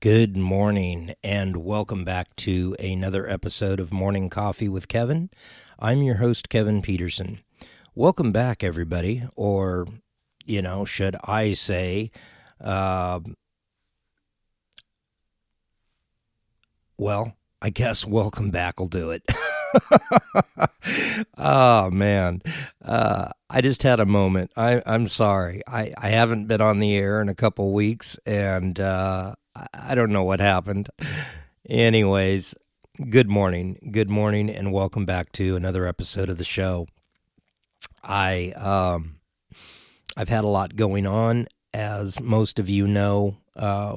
Good morning, and welcome back to another episode of Morning Coffee with Kevin. I'm your host, Kevin Peterson. Welcome back, everybody, or, should I say, I guess welcome back will do it. Oh, man. I just had a moment. I'm sorry. I haven't been on the air in a couple weeks, and I don't know what happened. Anyways, good morning, and welcome back to another episode of the show. I've had a lot going on, as most of you know.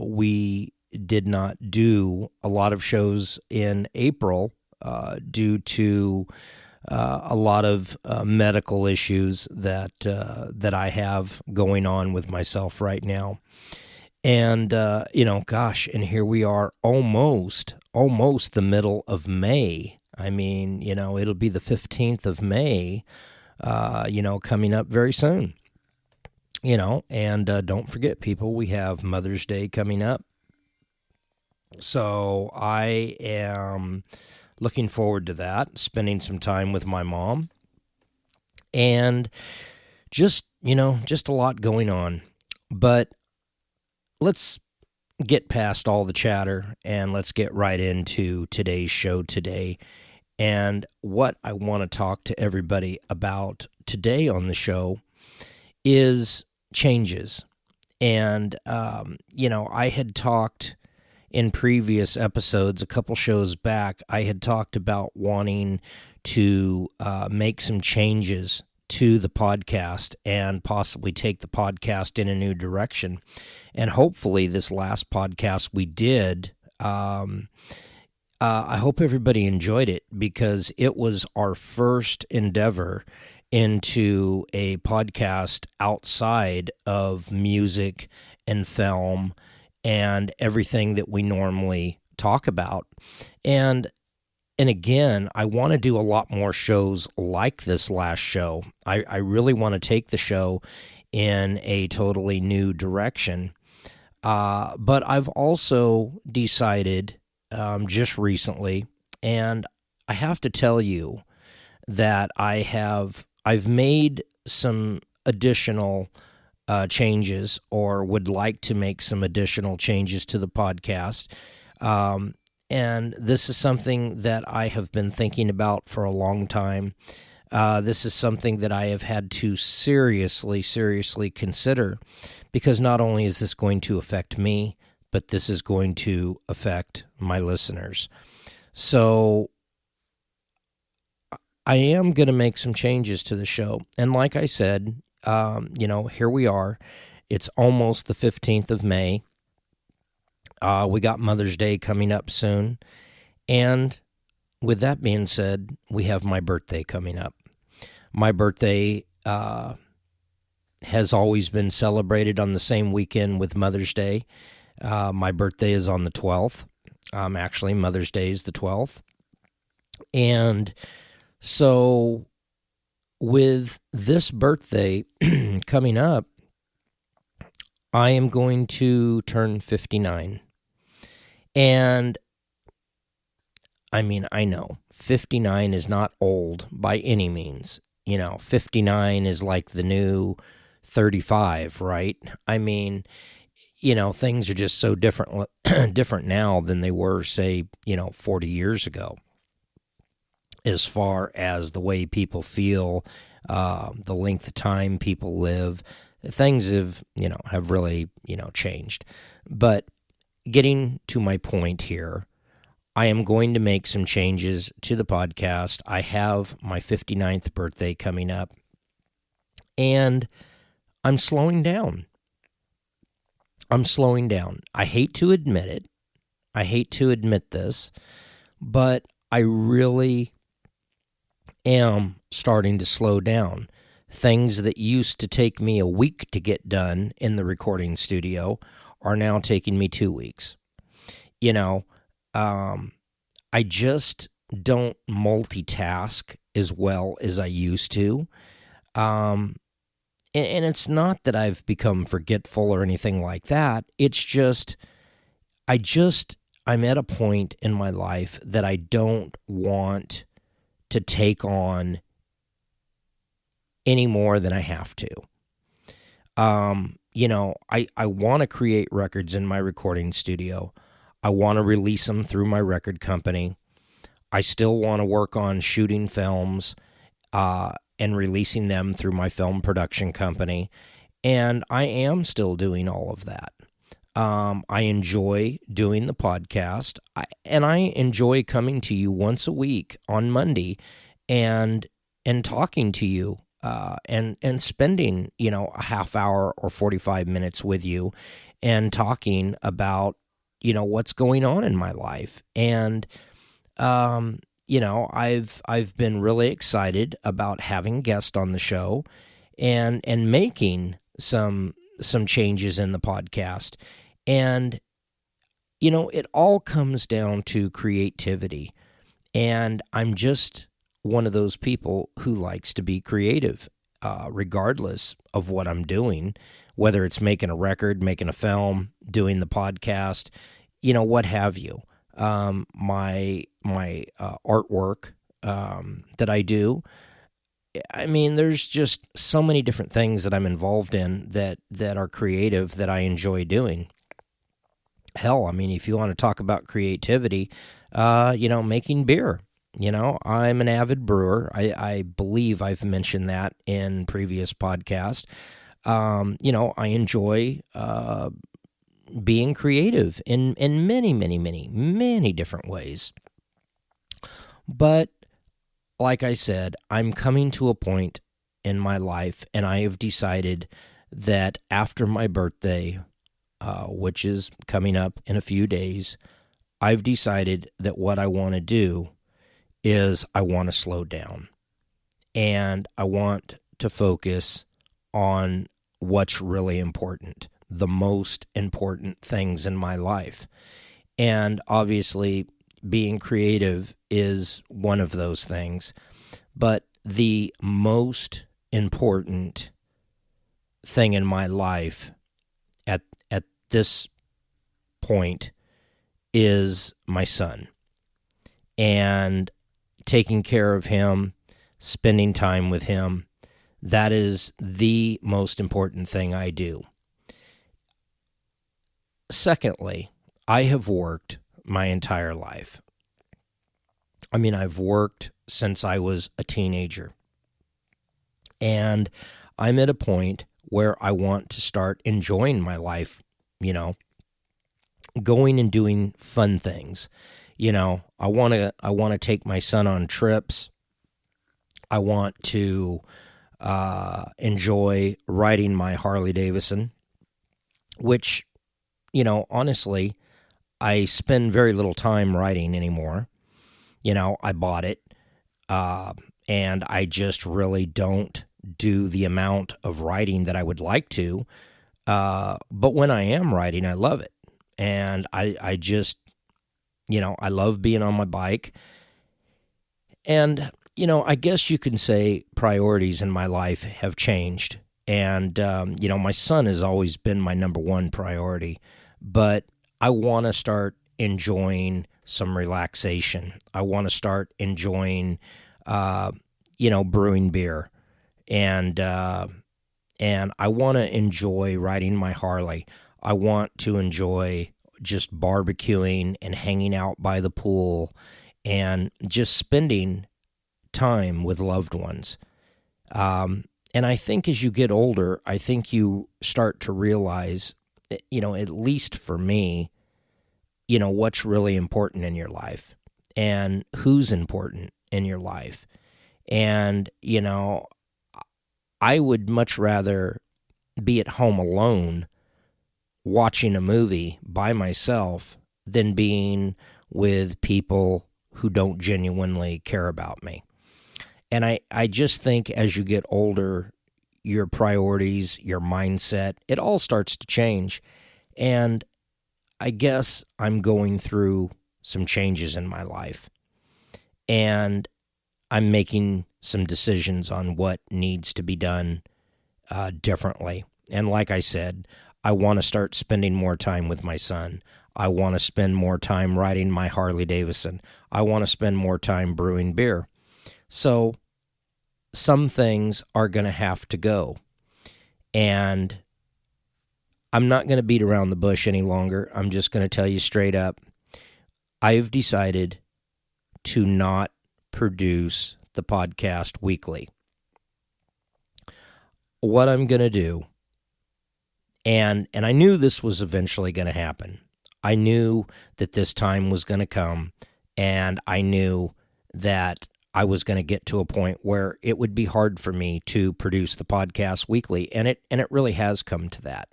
We did not do a lot of shows in April due to a lot of medical issues that I have going on with myself right now. And, and here we are almost the middle of May. I mean, it'll be the 15th of May, coming up very soon. And don't forget, people, we have Mother's Day coming up. So I am looking forward to that, spending some time with my mom. And just a lot going on. But let's get past all the chatter and let's get right into today's show today. And what I want to talk to everybody about today on the show is changes. And, I had talked in previous episodes, a couple shows back, I had talked about wanting to make some changes to the podcast and possibly take the podcast in a new direction. And hopefully this last podcast we did, I hope everybody enjoyed it, because it was our first endeavor into a podcast outside of music and film and everything that we normally talk about. And again, I want to do a lot more shows like this last show. I really want to take the show in a totally new direction. But I've also decided just recently, and I have to tell you that I've made some additional changes, or would like to make some additional changes to the podcast. And this is something that I have been thinking about for a long time. This is something that I have had to seriously consider, because not only is this going to affect me, but this is going to affect my listeners. So I am going to make some changes to the show. And like I said, here we are. It's almost the 15th of May. We got Mother's Day coming up soon. And with that being said, we have my birthday coming up. My birthday has always been celebrated on the same weekend with Mother's Day. My birthday is on the 12th. Actually, Mother's Day is the 12th. And so with this birthday coming up, I am going to turn 59. And I mean, I know 59 is not old by any means. 59 is like the new 35, right? I mean, things are just so different now than they were, say, 40 years ago, as far as the way people feel, the length of time people live. Things have really, changed. But getting to my point here, I am going to make some changes to the podcast. I have my 59th birthday coming up, and I'm slowing down. I hate to admit it. I hate to admit this, but I really am starting to slow down. Things that used to take me a week to get done in the recording studio are now taking me 2 weeks. I just don't multitask as well as I used to. And it's not that I've become forgetful or anything like that. It's just I'm at a point in my life that I don't want to take on any more than I have to. I want to create records in my recording studio. I want to release them through my record company. I still want to work on shooting films and releasing them through my film production company. And I am still doing all of that. I enjoy doing the podcast, and I enjoy coming to you once a week on Monday and talking to you and spending, a half hour or 45 minutes with you and talking about, what's going on in my life. And, I've been really excited about having guests on the show and making some changes in the podcast. And, it all comes down to creativity. And I'm just one of those people who likes to be creative, regardless of what I'm doing, whether it's making a record, making a film, doing the podcast, what have you. My artwork that I do, I mean, there's just so many different things that I'm involved in that are creative that I enjoy doing. Hell, I mean, if you want to talk about creativity, making beer. I'm an avid brewer. I believe I've mentioned that in previous podcasts. I enjoy being creative in many, many, many, many different ways. But like I said, I'm coming to a point in my life, and I have decided that after my birthday, which is coming up in a few days, I've decided that what I want to do is I want to slow down, and I want to focus on what's really important, the most important things in my life. And obviously, being creative is one of those things, but the most important thing in my life at this point is my son, and taking care of him, spending time with him. That is the most important thing I do. Secondly, I have worked my entire life. I mean, I've worked since I was a teenager. And I'm at a point where I want to start enjoying my life, going and doing fun things. I want to take my son on trips. I want to enjoy riding my Harley Davidson, which, honestly, I spend very little time riding anymore. I bought it, and I just really don't do the amount of riding that I would like to. But when I am riding, I love it. And I just, I love being on my bike. And, I guess you can say priorities in my life have changed. And, my son has always been my number one priority. But I want to start enjoying some relaxation. I want to start enjoying, brewing beer. And I want to enjoy riding my Harley. I want to enjoy just barbecuing and hanging out by the pool and just spending time with loved ones. And I think as you get older, I think you start to realize, at least for me, what's really important in your life and who's important in your life. And, I would much rather be at home alone watching a movie by myself than being with people who don't genuinely care about me. And I just think as you get older, your priorities, your mindset, it all starts to change. And I guess I'm going through some changes in my life. And I'm making some decisions on what needs to be done differently. And like I said, I want to start spending more time with my son. I want to spend more time riding my Harley Davidson. I want to spend more time brewing beer. So some things are going to have to go. And I'm not going to beat around the bush any longer. I'm just going to tell you straight up. I've decided to not produce the podcast weekly. What I'm going to do, and I knew this was eventually going to happen. I knew that this time was going to come, and I knew that I was going to get to a point where it would be hard for me to produce the podcast weekly, and it really has come to that.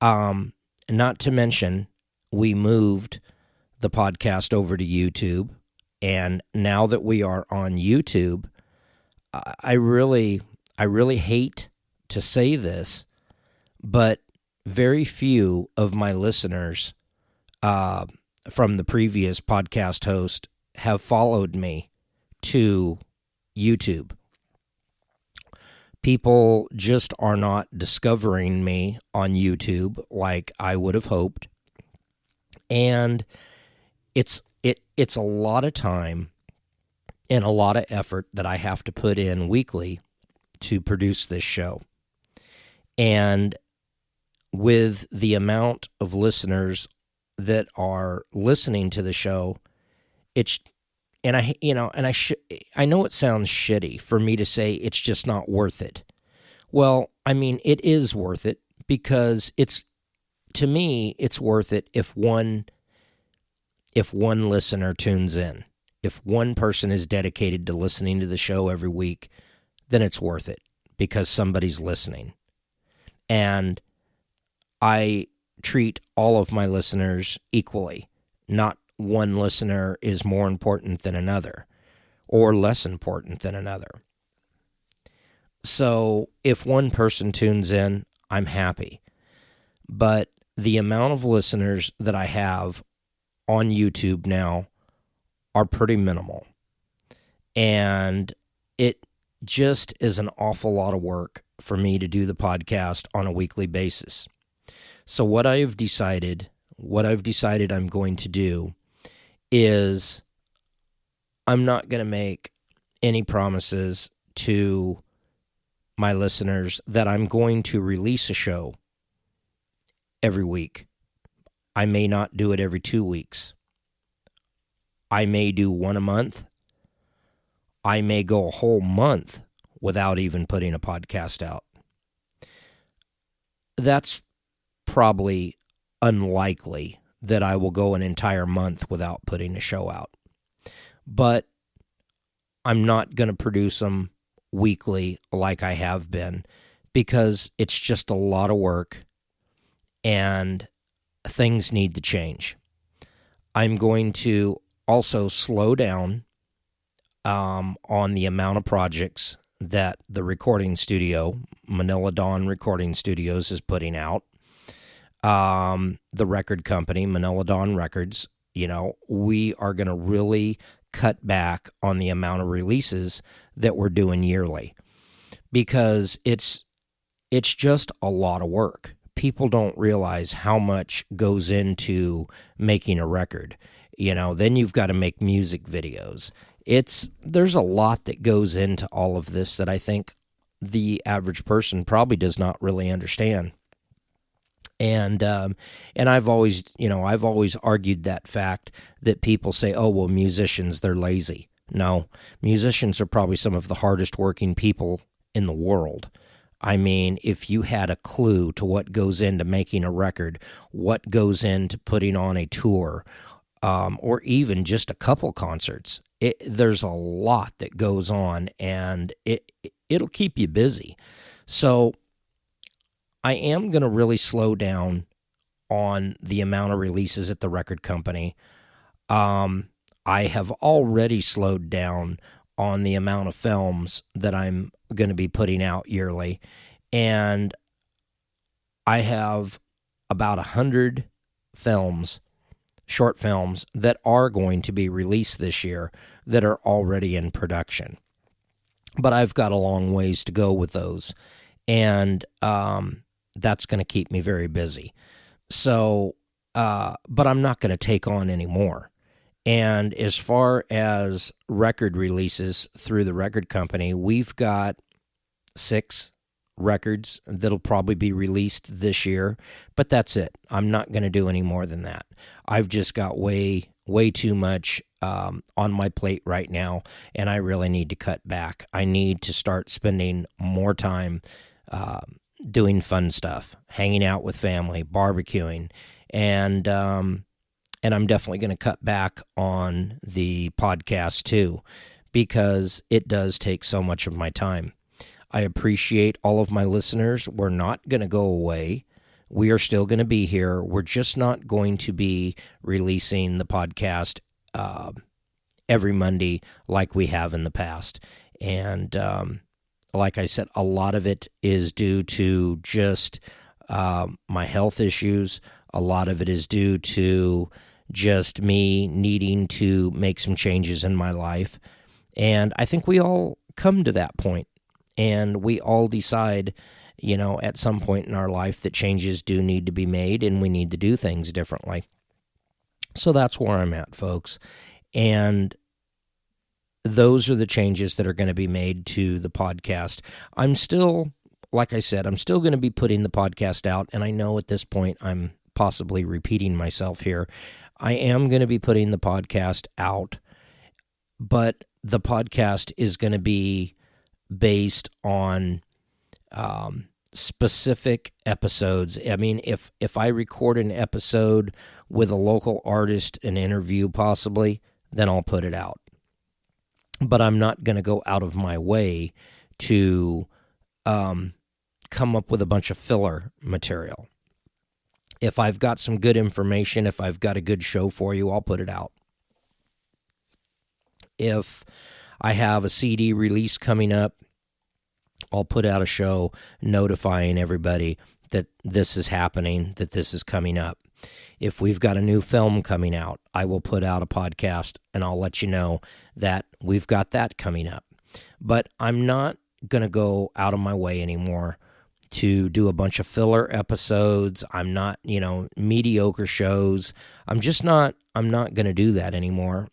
Not to mention, we moved the podcast over to YouTube, and now that we are on YouTube, I really hate to say this, but very few of my listeners from the previous podcast host have followed me to YouTube. People just are not discovering me on YouTube like I would have hoped. And it's a lot of time and a lot of effort that I have to put in weekly to produce this show. And with the amount of listeners that are listening to the show, I know it sounds shitty for me to say it's just not worth it. Well, I mean, it is worth it because to me, it's worth it if one listener tunes in. If one person is dedicated to listening to the show every week, then it's worth it because somebody's listening. And I treat all of my listeners equally. Not one listener is more important than another or less important than another. So if one person tunes in, I'm happy. But the amount of listeners that I have on YouTube now are pretty minimal. And it just is an awful lot of work for me to do the podcast on a weekly basis. So what I've decided I'm going to do is I'm not going to make any promises to my listeners that I'm going to release a show every week. I may not do it every 2 weeks. I may do one a month. I may go a whole month without even putting a podcast out. That's probably unlikely that I will go an entire month without putting a show out. But I'm not going to produce them weekly like I have been because it's just a lot of work and things need to change. I'm going to also slow down on the amount of projects that the recording studio, Manila Dawn Recording Studios, is putting out. The record company, Manila Dawn Records, we are going to really cut back on the amount of releases that we're doing yearly because it's just a lot of work. People don't realize how much goes into making a record. Then you've got to make music videos. There's a lot that goes into all of this that I think the average person probably does not really understand. And I've always argued that fact that people say, oh, well, musicians, they're lazy. No, musicians are probably some of the hardest working people in the world. I mean, if you had a clue to what goes into making a record, what goes into putting on a tour, or even just a couple concerts, there's a lot that goes on, and it'll keep you busy. So I am going to really slow down on the amount of releases at the record company. I have already slowed down on the amount of films that I'm going to be putting out yearly, and I have about 100 films, short films, that are going to be released this year that are already in production. But I've got a long ways to go with those, and that's going to keep me very busy. So but I'm not going to take on any more. And as far as record releases through the record company, we've got 6 records that'll probably be released this year, but that's it. I'm not going to do any more than that. I've just got way too much on my plate right now, and I really need to cut back. I need to start spending more time doing fun stuff, hanging out with family, barbecuing, and I'm definitely going to cut back on the podcast too, because it does take so much of my time. I appreciate all of my listeners. We're not going to go away. We are still going to be here. We're just not going to be releasing the podcast every Monday like we have in the past. And like I said, a lot of it is due to just my health issues. A lot of it is due to just me needing to make some changes in my life. And I think we all come to that point. And we all decide, at some point in our life that changes do need to be made and we need to do things differently. So that's where I'm at, folks. And those are the changes that are going to be made to the podcast. I'm still, like I said, I'm still going to be putting the podcast out. And I know at this point I'm possibly repeating myself here. I am going to be putting the podcast out, but the podcast is going to be based on specific episodes. I mean, if I record an episode with a local artist, an interview possibly, then I'll put it out. But I'm not going to go out of my way to come up with a bunch of filler material. If I've got some good information, if I've got a good show for you, I'll put it out. If I have a CD release coming up, I'll put out a show notifying everybody that this is happening, that this is coming up. If we've got a new film coming out, I will put out a podcast and I'll let you know that we've got that coming up. But I'm not going to go out of my way anymore to do a bunch of filler episodes. I'm not, mediocre shows. I'm not going to do that anymore.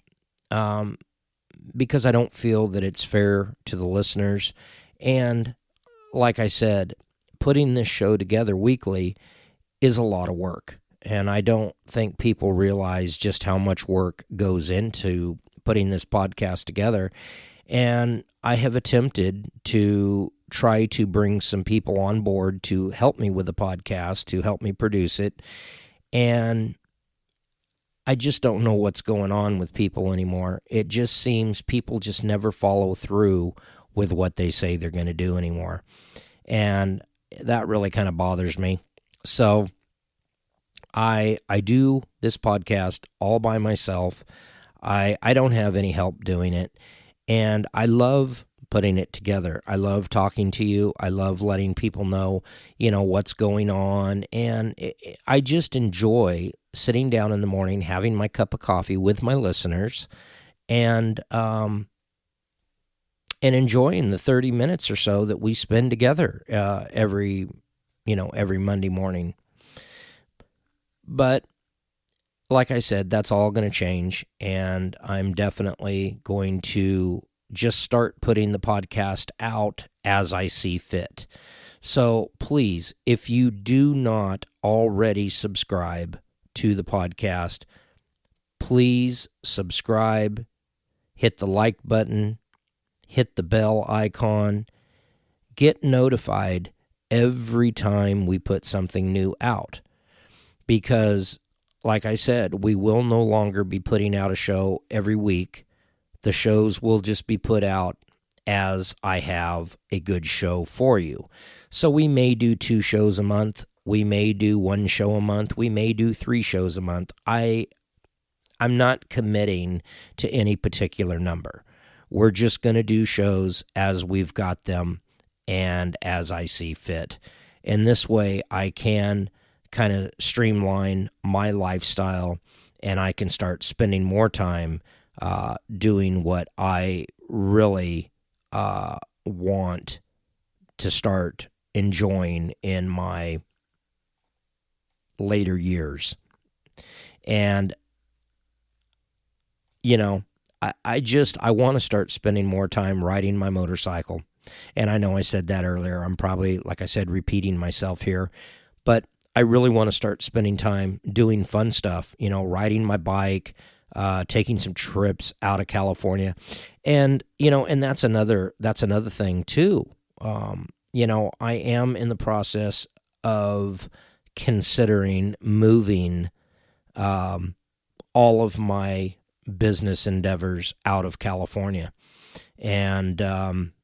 Because I don't feel that it's fair to the listeners. And like I said, putting this show together weekly is a lot of work. And I don't think people realize just how much work goes into putting this podcast together. And I have attempted to try to bring some people on board to help me with the podcast, to help me produce it. And I just don't know what's going on with people anymore. It just seems people just never follow through with what they say they're going to do anymore. And that really kind of bothers me. So I do this podcast all by myself. I don't have any help doing it. And I love putting it together. I love talking to you. I love letting people know, what's going on. And I just enjoy sitting down in the morning, having my cup of coffee with my listeners, and enjoying the 30 minutes or so that we spend together every Monday morning. But like I said, that's all going to change, and I'm definitely going to just start putting the podcast out as I see fit. So please, if you do not already subscribe to the podcast, please subscribe, hit the like button, hit the bell icon, get notified every time we put something new out. Because, like I said, we will no longer be putting out a show every week. The shows will just be put out as I have a good show for you. So we may do 2 shows a month. We may do 1 show a month. We may do 3 shows a month. I'm not committing to any particular number. We're just going to do shows as we've got them and as I see fit. And this way I can kind of streamline my lifestyle, and I can start spending more time doing what I really want to start enjoying in my later years. And, I want to start spending more time riding my motorcycle. And I know I said that earlier. I'm probably, like I said, repeating myself here. But I really want to start spending time doing fun stuff, riding my bike, taking some trips out of California. And, and that's another thing too. I am in the process of considering moving all of my business endeavors out of California. And,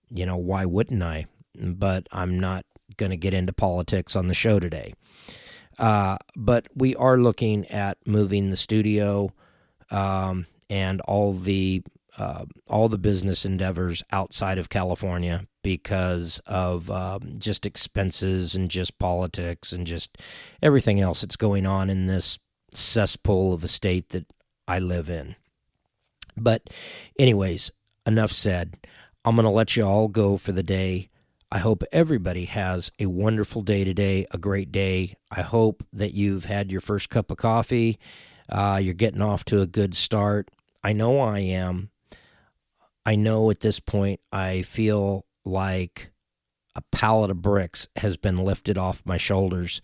why wouldn't I? But I'm not going to get into politics on the show today. But we are looking at moving the studio and all the business endeavors outside of California because of just expenses and just politics and just everything else that's going on in this cesspool of a state that I live in. But anyways, enough said. I'm going to let you all go for the day. I hope everybody has a wonderful day today, a great day. I hope that you've had your first cup of coffee. You're getting off to a good start. I know I am. I know at this point I feel like a pallet of bricks has been lifted off my shoulders,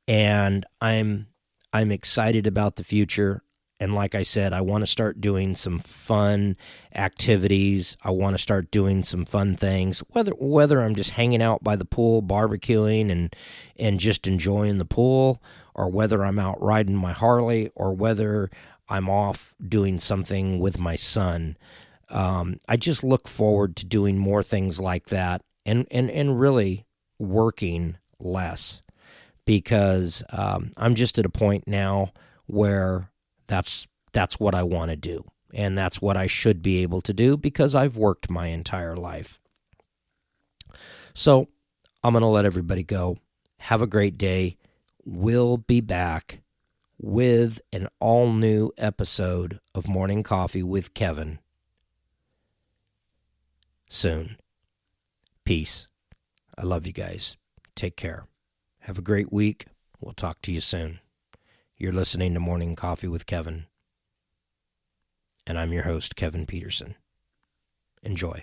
and I'm excited about the future. And like I said, I want to start doing some fun activities. I want to start doing some fun things, whether I'm just hanging out by the pool, barbecuing and just enjoying the pool, or whether I'm out riding my Harley, or whether I'm off doing something with my son. I just look forward to doing more things like that and really working less, because I'm just at a point now where that's what I want to do, and that's what I should be able to do because I've worked my entire life. So I'm going to let everybody go. Have a great day. We'll be back with an all-new episode of Morning Coffee with Kevin soon. Peace. I love you guys. Take care. Have a great week. We'll talk to you soon. You're listening to Morning Coffee with Kevin, and I'm your host, Kevin Peterson. Enjoy.